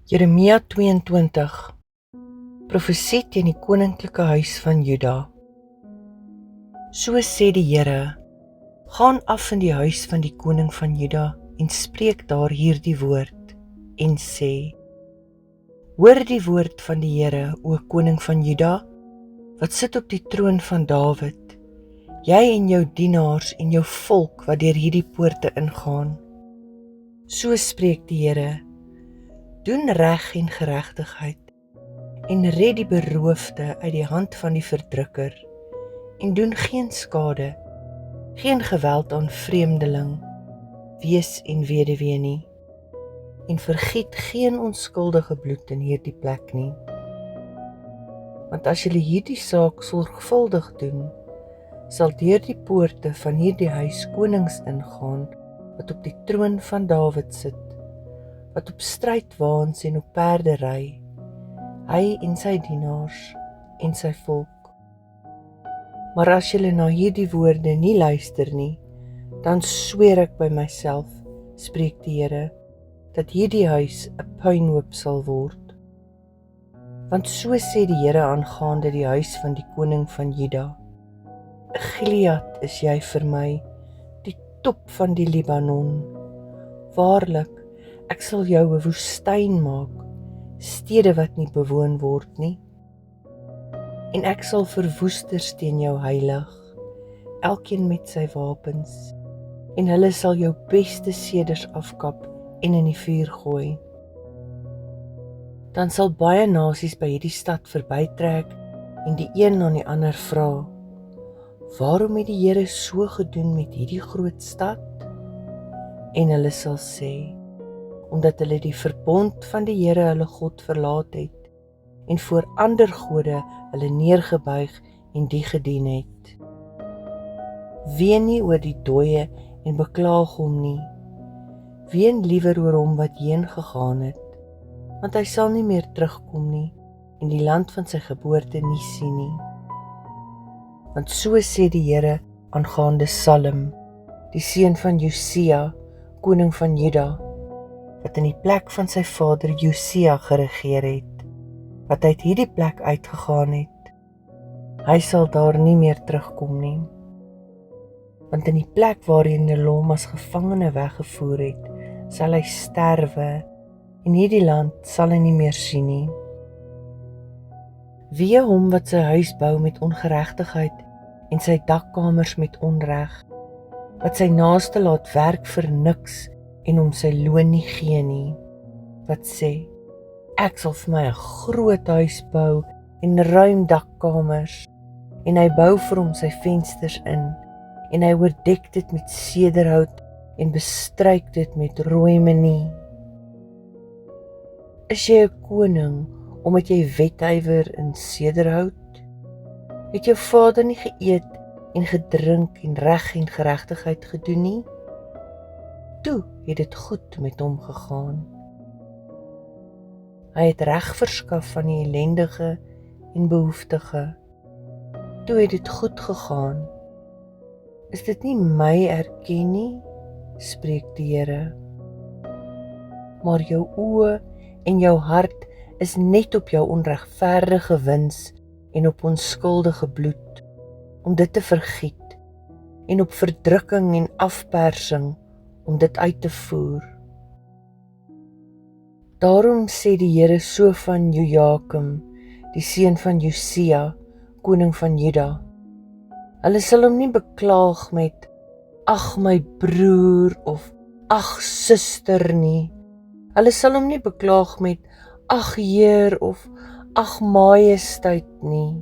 Jeremia 22, Profesie teen die koninklike huis van Juda. So sê die Here, gaan af in die huis van die koning van Juda en spreek daar hierdie woord en sê, hoor die woord van die Here, o koning van Juda, wat sit op die troon van Dawid, jy en jou dienaars en jou volk wat deur hierdie poorte ingaan. So spreek die Here, doen reg en geregtigheid en red die beroofde uit die hand van die verdrukker en doen geen skade, geen geweld aan vreemdeling, wees en weduwee nie en vergiet geen onskuldige bloed in hierdie plek nie. Want as julle hierdie saak sorgvuldig doen, sal deur die poorte van hierdie huis konings ingaan wat op die troon van Dawid sit, wat op strydwaans en op perde ry, hy en sy dienaars en sy volk. Maar as julle na hierdie woorde nie luister nie, dan sweer ek by myself, spreek die Here, dat hierdie huis 'n puinhoop sal word. Want so sê die Here aangaande die huis van die koning van Juda, Gilead is jy vir my, die top van die Libanon. Waarlik, ek sal jou 'n woestyn maak, stede wat nie bewoon word nie. En ek sal verwoesters teen jou heilig, elkeen met sy wapens, en hulle sal jou beste seders afkap en in die vuur gooi. Dan sal baie nasies by hierdie stad verbytrek en die een aan die ander vra, waarom het die Here so gedoen met hierdie groot stad? En hulle sal sê, omdat hulle die verbond van die Here hulle God verlaat het en voor ander gode hulle neergebuig en die gedien het. Ween nie oor die dooie en beklaag hom nie. Ween liewer oor hom wat heen gegaan het, want hy sal nie meer terugkom nie en die land van sy geboorte nie sien nie. Want so sê die Here aangaande Salem, die seun van Josia, koning van Juda, wat in die plek van sy vader Josia geregeer het, wat uit hierdie plek uitgegaan het. Hy sal daar nie meer terugkom nie. Want in die plek waarheen hulle hom as gevangene weggevoer het, sal hy sterwe en hierdie land sal hy nie meer sien nie. Wee hom wat sy huis bou met ongeregtigheid en sy dakkamers met onreg, wat sy naaste laat werk vir niks en hom sy loon nie gee nie, wat sê, ek sal vir my 'n groot huis bou en ruim dakkamers, en hy bou vir hom sy vensters in, en hy oordek dit met sederhout en bestryk dit met rooi menie. Is jy 'n koning omdat jy wethuiwer in sederhout? Het jou vader nie geëet en gedrink en reg en geregtigheid gedoen nie? Toe het dit goed met hom gegaan. Hy het reg verskaf aan die ellendige en behoeftige. Toe het dit goed gegaan. Is dit nie my erken nie, spreek die Here. Maar jou oë en jou hart is net op jou onregverdige wins en op onskuldige bloed, om dit te vergiet, en op verdrukking en afpersing, om dit uit te voer. Daarom sê die Here so van Jojakim, die seun van Josia, koning van Juda, hulle sal hom nie beklaag met, ag my broer of ag suster nie. Hulle sal hom nie beklaag met, ag Heer of ag majesteit nie.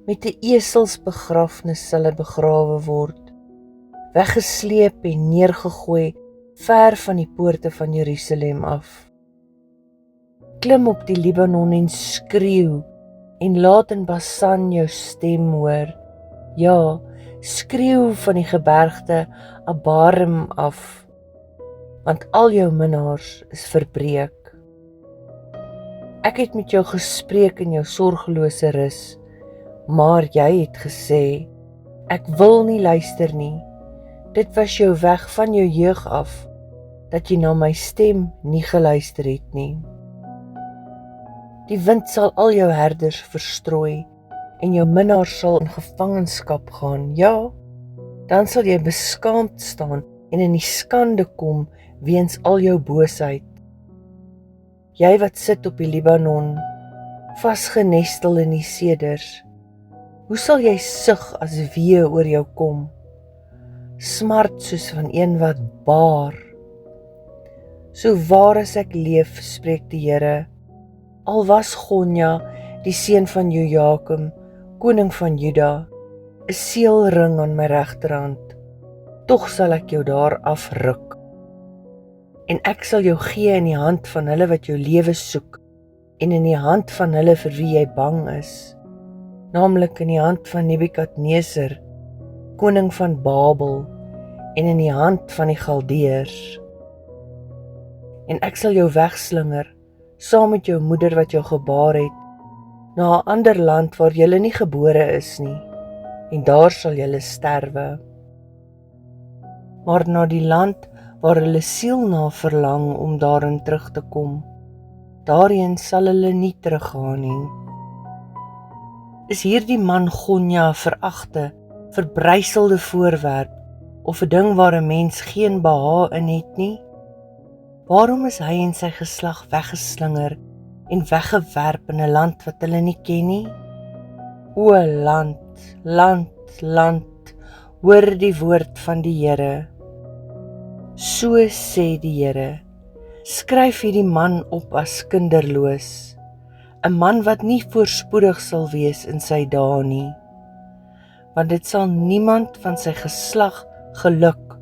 Met 'n eselsbegrafnis sal hy begrawe word, weggesleep en neergegooi ver van die poorte van Jerusalem af. Klim op die Libanon en skreeu en laat in Basan jou stem hoor. Ja, skreeu van die gebergte Abarim af, want al jou minnaars is verbreek. Ek het met jou gespreek in jou sorgelose rus, maar jy het gesê, ek wil nie luister nie. Dit was jou weg van jou jeug af, dat jy na my stem nie geluister het nie. Die wind sal al jou herders verstrooi en jou minnaars sal in gevangenskap gaan. Ja, dan sal jy beskaamd staan en in die skande kom weens al jou boosheid. Jy wat sit op die Libanon, vasgenestel in die seders, hoe sal jy sug as weë oor jou kom? Smart soos van een wat baar. So waar as ek leef, spreek die Here, al was Gonja, die seun van Jojakim, koning van Juda, 'n seelring aan my regterhand, tog sal ek jou daar afruk. En ek sal jou gee in die hand van hulle wat jou lewe soek, en in die hand van hulle vir wie jy bang is, naamlik in die hand van Nebukadneser, koning van Babel, en in die hand van die Galdeërs. En ek sal jou wegslinger, saam met jou moeder wat jou gebaar het, na 'n ander land waar jy nie gebore is nie, en daar sal jy sterwe. Maar na die land waar hulle siel na verlang om daarin terug te kom, daarheen sal hulle nie teruggaan nie. Is hierdie man Gonja 'n veragte, verbryselde voorwerp, of 'n ding waar 'n mens geen behae in het nie? Waarom is hy en sy geslag weggeslinger en weggewerp in 'n land wat hulle nie ken nie? O land, land, land, hoor die woord van die Here. So sê die Here, skryf hierdie man op as kinderloos, 'n man wat nie voorspoedig sal wees in sy dae nie, want dit sal niemand van sy geslag geluk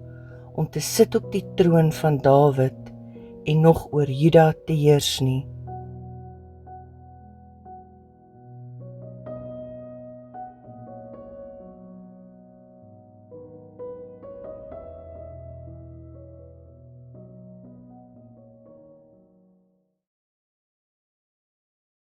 om te sit op die troon van Dawid en nog oor Juda te heers nie.